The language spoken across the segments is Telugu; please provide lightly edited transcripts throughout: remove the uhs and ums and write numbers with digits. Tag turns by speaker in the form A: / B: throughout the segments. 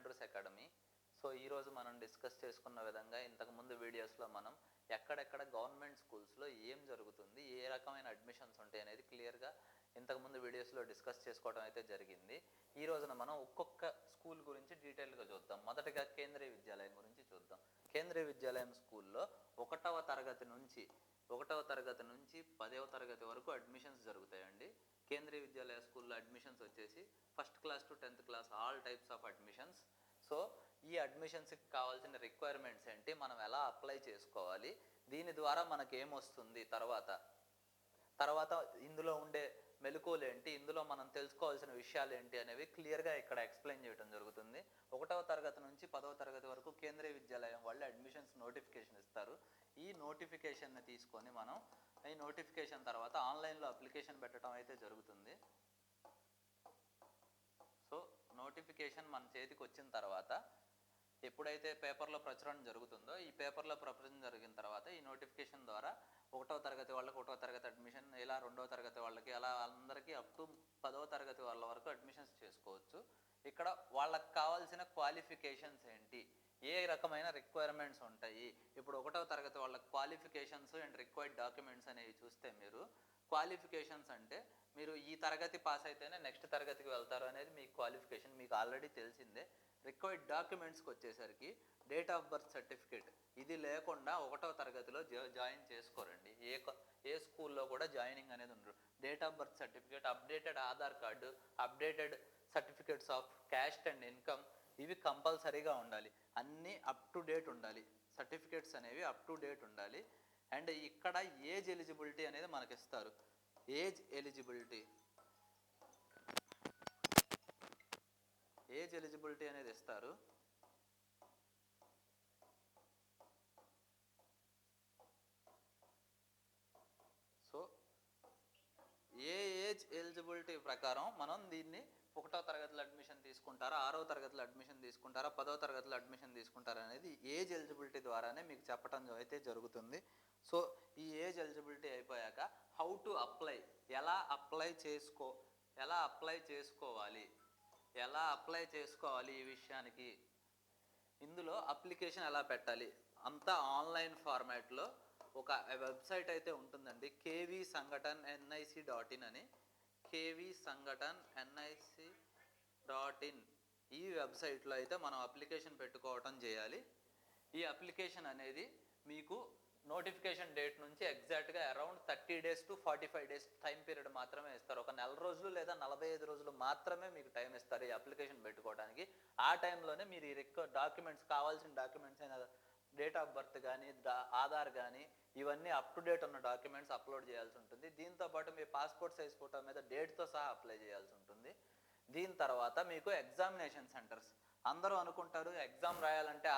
A: Andrews academy. సో ఈరోజు మనం డిస్కస్ చేసుకున్న విధంగా ఇంతకుముందు వీడియోస్లో మనం ఎక్కడెక్కడ గవర్నమెంట్ స్కూల్స్లో ఏం జరుగుతుంది, ఏ రకమైన అడ్మిషన్స్ ఉంటాయి అనేది క్లియర్గా ఇంతకుముందు వీడియోస్లో డిస్కస్ చేసుకోవడం అయితే జరిగింది. ఈ రోజున మనం ఒక్కొక్క స్కూల్ గురించి డీటెయిల్గా చూద్దాం. మొదటగా కేంద్రీయ విద్యాలయం గురించి చూద్దాం. కేంద్రీయ విద్యాలయం స్కూల్లో ఒకటవ తరగతి నుంచి 10వ తరగతి వరకు అడ్మిషన్స్ జరుగుతాయండి. కేంద్రీయ విద్యాలయ స్కూల్లో అడ్మిషన్స్ వచ్చేసి first class to 10th class all types of admissions. So ఈ అడ్మిషన్స్కి కావాల్సిన రిక్వైర్మెంట్స్ ఏంటి, మనం ఎలా అప్లై చేసుకోవాలి, దీని ద్వారా మనకి ఏమొస్తుంది, తర్వాత ఇందులో ఉండే మెలకువలు ఏంటి, ఇందులో మనం తెలుసుకోవాల్సిన విషయాలు ఏంటి అనేవి క్లియర్గా ఇక్కడ ఎక్స్ప్లెయిన్ చేయడం జరుగుతుంది. 1వ తరగతి నుంచి 10వ తరగతి వరకు కేంద్రీయ విద్యాలయం వాళ్ళు అడ్మిషన్స్ నోటిఫికేషన్ ఇస్తారు. ఈ నోటిఫికేషన్ని తీసుకొని మనం ఈ నోటిఫికేషన్ తర్వాత ఆన్లైన్లో అప్లికేషన్ పెట్టడం అయితే జరుగుతుంది. సో నోటిఫికేషన్ మన చేతికి వచ్చిన తర్వాత ఎప్పుడైతే పేపర్లో ప్రచురణ జరుగుతుందో, ఈ పేపర్లో ప్రచురణ జరిగిన తర్వాత ఈ నోటిఫికేషన్ ద్వారా 1వ తరగతి వాళ్ళకి 1వ తరగతి అడ్మిషన్, ఇలా 2వ తరగతి వాళ్ళకి, అలా అందరికీ అప్ టు 10వ తరగతి వాళ్ళ వరకు అడ్మిషన్స్ చేసుకోవచ్చు. ఇక్కడ వాళ్ళకి కావాల్సిన క్వాలిఫికేషన్స్ ఏంటి, ఏ రకమైన రిక్వైర్మెంట్స్ ఉంటాయి. ఇప్పుడు 1వ తరగతి వాళ్ళ క్వాలిఫికేషన్స్ అండ్ రిక్వైర్డ్ డాక్యుమెంట్స్ అనేవి చూస్తే, మీరు క్వాలిఫికేషన్స్ అంటే మీరు ఈ తరగతి పాస్ అయితేనే నెక్స్ట్ తరగతికి వెళ్తారు అనేది మీ క్వాలిఫికేషన్, మీకు ఆల్రెడీ తెలిసిందే. రిక్వైర్డ్ డాక్యుమెంట్స్కి వచ్చేసరికి డేట్ ఆఫ్ బర్త్ సర్టిఫికేట్, ఇది లేకుండా 1వ తరగతిలో జాయిన్ చేసుకోరండి. ఏ స్కూల్లో కూడా జాయినింగ్ అనేది ఉండదు. Date of birth certificate, updated Aadhaar card, updated certificates of caste and income, ఇవి కంపల్సరీగా ఉండాలి. అన్నీ అప్ టు డేట్ ఉండాలి. సర్టిఫికేట్స్ అనేవి అప్ టు డేట్ ఉండాలి. అండ్ ఇక్కడ ఏజ్ ఎలిజిబిలిటీ అనేది మనకి ఇస్తారు. ఏజ్ ఎలిజిబిలిటీ అనేది ఇస్తారు. సో ఏ ఏజ్ ఎలిజిబిలిటీ ప్రకారం మనం దీన్ని 1వ తరగతిలో అడ్మిషన్ తీసుకుంటారా, 6వ తరగతిలో అడ్మిషన్ తీసుకుంటారా, 10వ తరగతిలో అడ్మిషన్ తీసుకుంటారా అనేది ఏజ్ ఎలిజిబిలిటీ ద్వారానే మీకు చెప్పడం అయితే జరుగుతుంది. సో ఈ ఏజ్ ఎలిజిబిలిటీ అయిపోయాక హౌ టు అప్లై, ఎలా అప్లై చేసుకోవాలి ఈ విషయానికి, ఇందులో అప్లికేషన్ ఎలా పెట్టాలి, అంతా ఆన్లైన్ ఫార్మాట్లో ఒక వెబ్సైట్ అయితే ఉంటుందండి, kvsangatannic.in అని. kvsangatannic.in ఈ వెబ్సైట్లో అయితే మనం అప్లికేషన్ పెట్టుకోవటం చేయాలి. ఈ అప్లికేషన్ అనేది మీకు నోటిఫికేషన్ డేట్ నుంచి ఎగ్జాక్ట్గా around 30 days to 45 days time period మాత్రమే ఇస్తారు. ఒక నెల రోజులు లేదా 45 రోజులు మాత్రమే మీకు టైం ఇస్తారు ఈ అప్లికేషన్ పెట్టుకోవడానికి. ఆ టైంలోనే మీరు ఈ డాక్యుమెంట్స్, కావాల్సిన డాక్యుమెంట్స్ అయిన డేట్ ఆఫ్ బర్త్ కానీ, ఆధార్ కానీ, ఇవన్నీ అప్ టు డేట్ ఉన్న డాక్యుమెంట్స్ అప్లోడ్ చేయాల్సి ఉంటుంది. దీంతోపాటు మీ పాస్పోర్ట్ సైజ్ ఫోటో మీద డేట్తో సహా అప్లై చేయాల్సి ఉంటుంది. దీని తర్వాత మీకు ఎగ్జామినేషన్ సెంటర్స్, అందరూ అనుకుంటారు ఎగ్జామ్ రాయాలంటే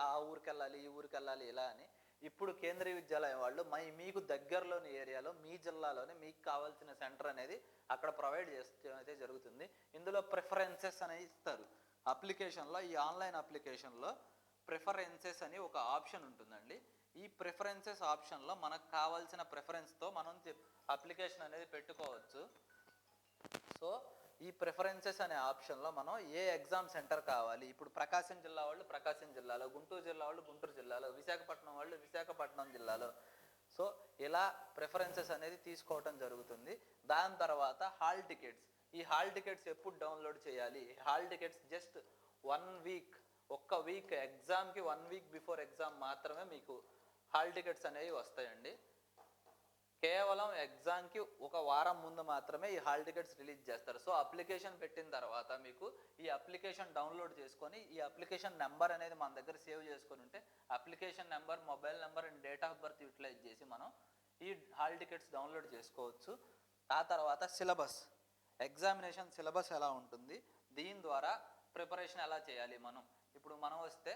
A: ఆ ఊరికి వెళ్ళాలి, ఈ ఊరికి వెళ్ళాలి ఇలా అని. ఇప్పుడు కేంద్రీయ విద్యాలయం వాళ్ళు మీకు దగ్గరలోని ఏరియాలో, మీ జిల్లాలోనే మీకు కావాల్సిన సెంటర్ అనేది అక్కడ ప్రొవైడ్ చేయడం అయితే జరుగుతుంది. ఇందులో ప్రిఫరెన్సెస్ అనేవి ఇస్తారు అప్లికేషన్లో. ఈ ఆన్లైన్ అప్లికేషన్లో ప్రిఫరెన్సెస్ అని ఒక ఆప్షన్ ఉంటుందండి. ఈ ప్రిఫరెన్సెస్ ఆప్షన్లో మనకు కావాల్సిన ప్రిఫరెన్స్తో మనం అప్లికేషన్ అనేది పెట్టుకోవచ్చు. సో ఈ ప్రిఫరెన్సెస్ అనే ఆప్షన్లో మనం ఏ ఎగ్జామ్ సెంటర్ కావాలి, ఇప్పుడు ప్రకాశం జిల్లా వాళ్ళు ప్రకాశం జిల్లాలో, గుంటూరు జిల్లా వాళ్ళు గుంటూరు జిల్లాలో, విశాఖపట్నం వాళ్ళు విశాఖపట్నం జిల్లాలో, సో ఇలా ప్రిఫరెన్సెస్ అనేది తీసుకోవటం జరుగుతుంది. దాని తర్వాత హాల్ టికెట్స్. ఈ హాల్ టికెట్స్ ఎప్పుడు డౌన్లోడ్ చేయాలి, హాల్ టికెట్స్ జస్ట్ 1 week, ఒక్క వీక్, ఎగ్జామ్కి 1 week బిఫోర్ ఎగ్జామ్ మాత్రమే మీకు హాల్ టికెట్స్ అనేవి వస్తాయండి. కేవలం ఎగ్జామ్కి ఒక వారం ముందు మాత్రమే ఈ హాల్ టికెట్స్ రిలీజ్ చేస్తారు. సో అప్లికేషన్ పెట్టిన తర్వాత మీకు ఈ అప్లికేషన్ డౌన్లోడ్ చేసుకొని, ఈ అప్లికేషన్ నెంబర్ అనేది మన దగ్గర సేవ్ చేసుకొని ఉంటే, application number, mobile number and date of birth utilize చేసి మనం ఈ హాల్ టికెట్స్ డౌన్లోడ్ చేసుకోవచ్చు. ఆ తర్వాత సిలబస్, ఎగ్జామినేషన్ సిలబస్ ఎలా ఉంటుంది, దీని ద్వారా ప్రిపరేషన్ ఎలా చేయాలి ఇప్పుడు మనం వస్తే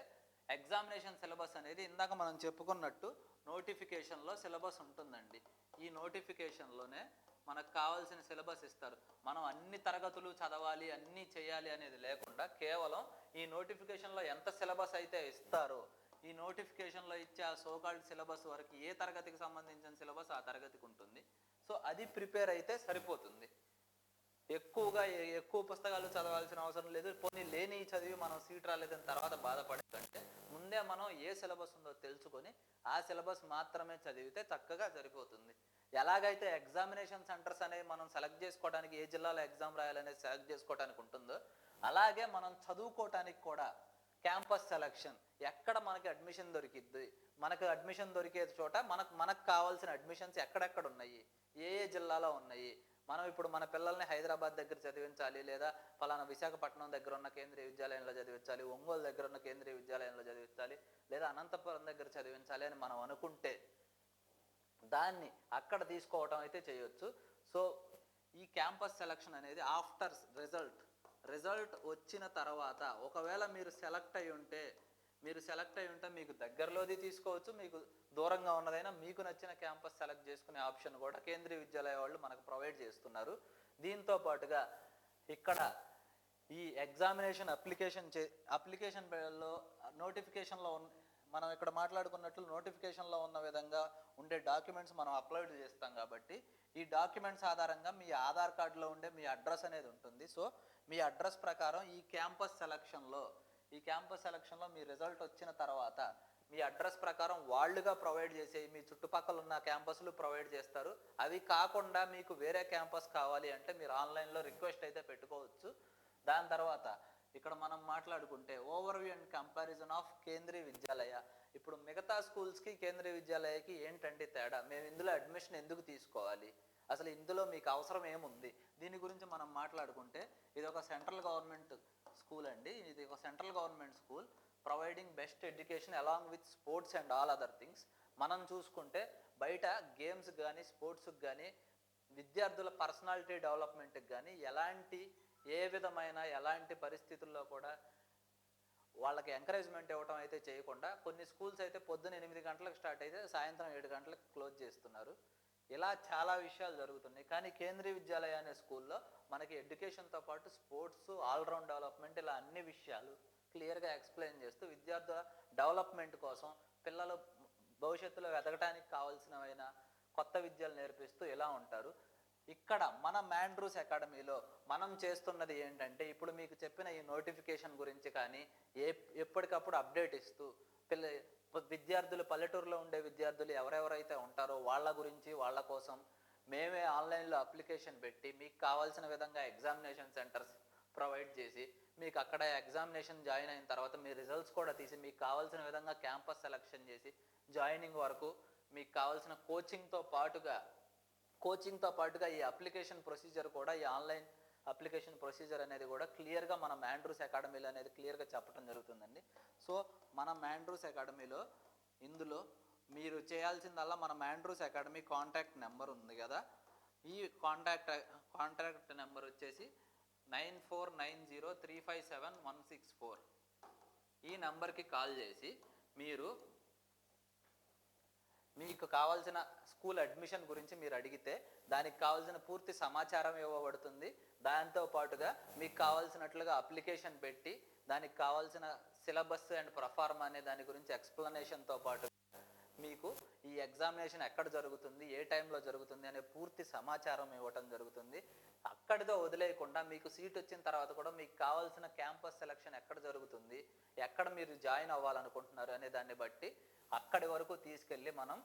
A: ఎగ్జామినేషన్ సిలబస్ అనేది ఇందాక మనం చెప్పుకున్నట్టు నోటిఫికేషన్లో సిలబస్ ఉంటుందండి. ఈ నోటిఫికేషన్లోనే మనకు కావాల్సిన సిలబస్ ఇస్తారు. మనం అన్ని తరగతులు చదవాలి, అన్నీ చేయాలి అనేది లేకుండా కేవలం ఈ నోటిఫికేషన్లో ఎంత సిలబస్ అయితే ఇస్తారో, ఈ నోటిఫికేషన్లో ఇచ్చే ఆ సోకాల్డ్ సిలబస్ వరకు ఏ తరగతికి సంబంధించిన సిలబస్ ఆ తరగతికి ఉంటుంది. సో అది ప్రిపేర్ అయితే సరిపోతుంది. ఎక్కువ పుస్తకాలు చదవాల్సిన అవసరం లేదు. పోనీ లేని చదివి మనం సీట్ రాలేదని తర్వాత బాధపడే కంటే ముందే మనం ఏ సిలబస్ ఉందో తెలుసుకొని ఆ సిలబస్ మాత్రమే చదివితే చక్కగా సరిపోతుంది. ఎలాగైతే ఎగ్జామినేషన్ సెంటర్స్ అనేవి మనం సెలెక్ట్ చేసుకోవడానికి ఏ జిల్లాలో ఎగ్జామ్ రాయాలనేది సెలెక్ట్ చేసుకోవడానికి ఉంటుందో, అలాగే మనం చదువుకోవటానికి కూడా క్యాంపస్ సెలక్షన్ ఎక్కడ మనకి అడ్మిషన్ దొరికిద్ది, మనకు అడ్మిషన్ దొరికే చోట మనకు కావాల్సిన అడ్మిషన్స్ ఎక్కడెక్కడ ఉన్నాయి, ఏ జిల్లాలో ఉన్నాయి. మనం ఇప్పుడు మన పిల్లల్ని హైదరాబాద్ దగ్గర చదివించాలి, లేదా ఫలానా విశాఖపట్నం దగ్గర ఉన్న కేంద్రీయ విద్యాలయంలో చదివించాలి, ఒంగోలు దగ్గర ఉన్న కేంద్రీయ విద్యాలయంలో చదివించాలి, లేదా అనంతపురం దగ్గర చదివించాలి అని మనం అనుకుంటే దాన్ని అక్కడ తీసుకోవటం అయితే చేయొచ్చు. సో ఈ క్యాంపస్ సెలక్షన్ అనేది ఆఫ్టర్ రిజల్ట్ వచ్చిన తర్వాత ఒకవేళ మీరు సెలెక్ట్ అయి ఉంటే మీకు దగ్గరలోది తీసుకోవచ్చు, మీకు దూరంగా ఉన్నదైనా మీకు నచ్చిన క్యాంపస్ సెలెక్ట్ చేసుకునే ఆప్షన్ కూడా కేంద్రీయ విద్యాలయ వాళ్ళు మనకు ప్రొవైడ్ చేస్తున్నారు. దీంతో పాటుగా ఇక్కడ ఈ ఎగ్జామినేషన్ అప్లికేషన్లో నోటిఫికేషన్లో మనం ఇక్కడ మాట్లాడుకున్నట్లు నోటిఫికేషన్లో ఉన్న విధంగా ఉండే డాక్యుమెంట్స్ మనం అప్లోడ్ చేస్తాం కాబట్టి ఈ డాక్యుమెంట్స్ ఆధారంగా మీ ఆధార్ కార్డులో ఉండే మీ అడ్రస్ అనేది ఉంటుంది. సో మీ అడ్రస్ ప్రకారం ఈ క్యాంపస్ సెలక్షన్లో మీ రిజల్ట్ వచ్చిన తర్వాత మీ అడ్రస్ ప్రకారం వాళ్ళుగా ప్రొవైడ్ చేసే మీ చుట్టుపక్కల ఉన్న క్యాంపస్లు ప్రొవైడ్ చేస్తారు. అవి కాకుండా మీకు వేరే క్యాంపస్ కావాలి అంటే మీరు ఆన్లైన్లో రిక్వెస్ట్ అయితే పెట్టుకోవచ్చు. దాని తర్వాత ఇక్కడ మనం మాట్లాడుకుంటే overview and comparison of Kendriya Vidyalaya. ఇప్పుడు మిగతా స్కూల్స్కి కేంద్రీయ విద్యాలయకి ఏంటంటే తేడా, మేము ఇందులో అడ్మిషన్ ఎందుకు తీసుకోవాలి, అసలు ఇందులో మీకు అవసరం ఏముంది, దీని గురించి మనం మాట్లాడుకుంటే ఇది ఒక సెంట్రల్ గవర్నమెంట్ స్కూల్ అండి. ఇది ఒక central government school providing best education along with sports and all other things. మనం చూసుకుంటే బయట గేమ్స్ కానీ స్పోర్ట్స్కి కానీ విద్యార్థుల పర్సనాలిటీ డెవలప్మెంట్కి కానీ ఎలాంటి పరిస్థితుల్లో కూడా వాళ్ళకి ఎంకరేజ్మెంట్ ఇవ్వడం అయితే చేయకుండా కొన్ని స్కూల్స్ అయితే పొద్దున్న 8 గంటలకు స్టార్ట్ అయితే సాయంత్రం 7 గంటలకు క్లోజ్ చేస్తున్నారు. ఇలా చాలా విషయాలు జరుగుతున్నాయి. కానీ కేంద్రీయ విద్యాలయ అనే స్కూల్లో మనకి ఎడ్యుకేషన్తో పాటు స్పోర్ట్స్, ఆల్రౌండ్ డెవలప్మెంట్, ఇలా అన్ని విషయాలు క్లియర్గా ఎక్స్ప్లెయిన్ చేస్తూ విద్యార్థుల డెవలప్మెంట్ కోసం పిల్లలు భవిష్యత్తులో ఎదగటానికి కావాల్సినవైన కొత్త విద్యలు నేర్పిస్తూ ఇలా ఉంటారు. ఇక్కడ మన మ్యాండ్రూస్ అకాడమీలో మనం చేస్తున్నది ఏంటంటే ఇప్పుడు మీకు చెప్పిన ఈ నోటిఫికేషన్ గురించి కానీ ఎప్పటికప్పుడు అప్డేట్ ఇస్తూ విద్యార్థులు, పల్లెటూరులో ఉండే విద్యార్థులు ఎవరెవరైతే ఉంటారో వాళ్ళ గురించి, వాళ్ళ కోసం మేమే ఆన్లైన్లో అప్లికేషన్ పెట్టి మీకు కావాల్సిన విధంగా ఎగ్జామినేషన్ సెంటర్స్ ప్రొవైడ్ చేసి మీకు అక్కడ ఎగ్జామినేషన్ జాయిన్ అయిన తర్వాత మీ రిజల్ట్స్ కూడా తీసి మీకు కావాల్సిన విధంగా క్యాంపస్ సెలక్షన్ చేసి జాయినింగ్ వరకు మీకు కావాల్సిన కోచింగ్తో పాటుగా ఈ అప్లికేషన్ ప్రొసీజర్ కూడా, ఈ ఆన్లైన్ అప్లికేషన్ ప్రొసీజర్ అనేది కూడా క్లియర్గా మన మ్యాండ్రూస్ అకాడమీలో అనేది క్లియర్గా చెప్పడం జరుగుతుందండి. సో మన మ్యాండ్రూస్ అకాడమీలో ఇందులో మీరు చేయాల్సిందల్లా మన మ్యాండ్రూస్ అకాడమీ కాంటాక్ట్ నెంబర్ ఉంది కదా, ఈ కాంటాక్ట్ నెంబర్ వచ్చేసి 9490357164. ఈ నెంబర్కి కాల్ చేసి మీకు కావాల్సిన స్కూల్ అడ్మిషన్ గురించి మీరు అడిగితే దానికి కావాల్సిన పూర్తి సమాచారం ఇవ్వబడుతుంది. దాంతో పాటుగా మీకు కావాల్సినట్లుగా అప్లికేషన్ పెట్టి దానికి కావాల్సిన సిలబస్ అండ్ ప్రొఫార్మా అనే దాని గురించి ఎక్స్ప్లెనేషన్తో పాటు మీకు ఈ ఎగ్జామినేషన్ ఎక్కడ జరుగుతుంది, ఏ టైంలో జరుగుతుంది అనే పూర్తి సమాచారం ఇవ్వటం జరుగుతుంది. అక్కడితో వదిలేయకుండా మీకు సీట్ వచ్చిన తర్వాత కూడా మీకు కావాల్సిన క్యాంపస్ సెలక్షన్ ఎక్కడ జరుగుతుంది, ఎక్కడ మీరు జాయిన్ అవ్వాలనుకుంటున్నారు అనే దాన్ని బట్టి అక్కడి వరకు తీసుకెళ్ళి మనం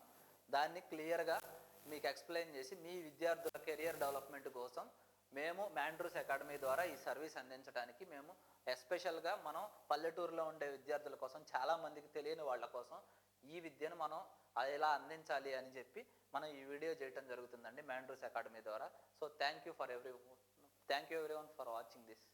A: దాన్ని క్లియర్గా మీకు ఎక్స్ప్లెయిన్ చేసి మీ విద్యార్థుల కెరియర్ డెవలప్మెంట్ కోసం మేము మ్యాండ్రూస్ అకాడమీ ద్వారా ఈ సర్వీస్ అందించడానికి మేము ఎస్పెషల్గా మనం పల్లెటూరులో ఉండే విద్యార్థుల కోసం, చాలామందికి తెలియని వాళ్ళ కోసం ఈ విద్యను మనం ఎలా అందించాలి అని చెప్పి మనం ఈ వీడియో చేయడం జరుగుతుందండి మ్యాండ్రూస్ అకాడమీ ద్వారా. So thank you everyone for watching this.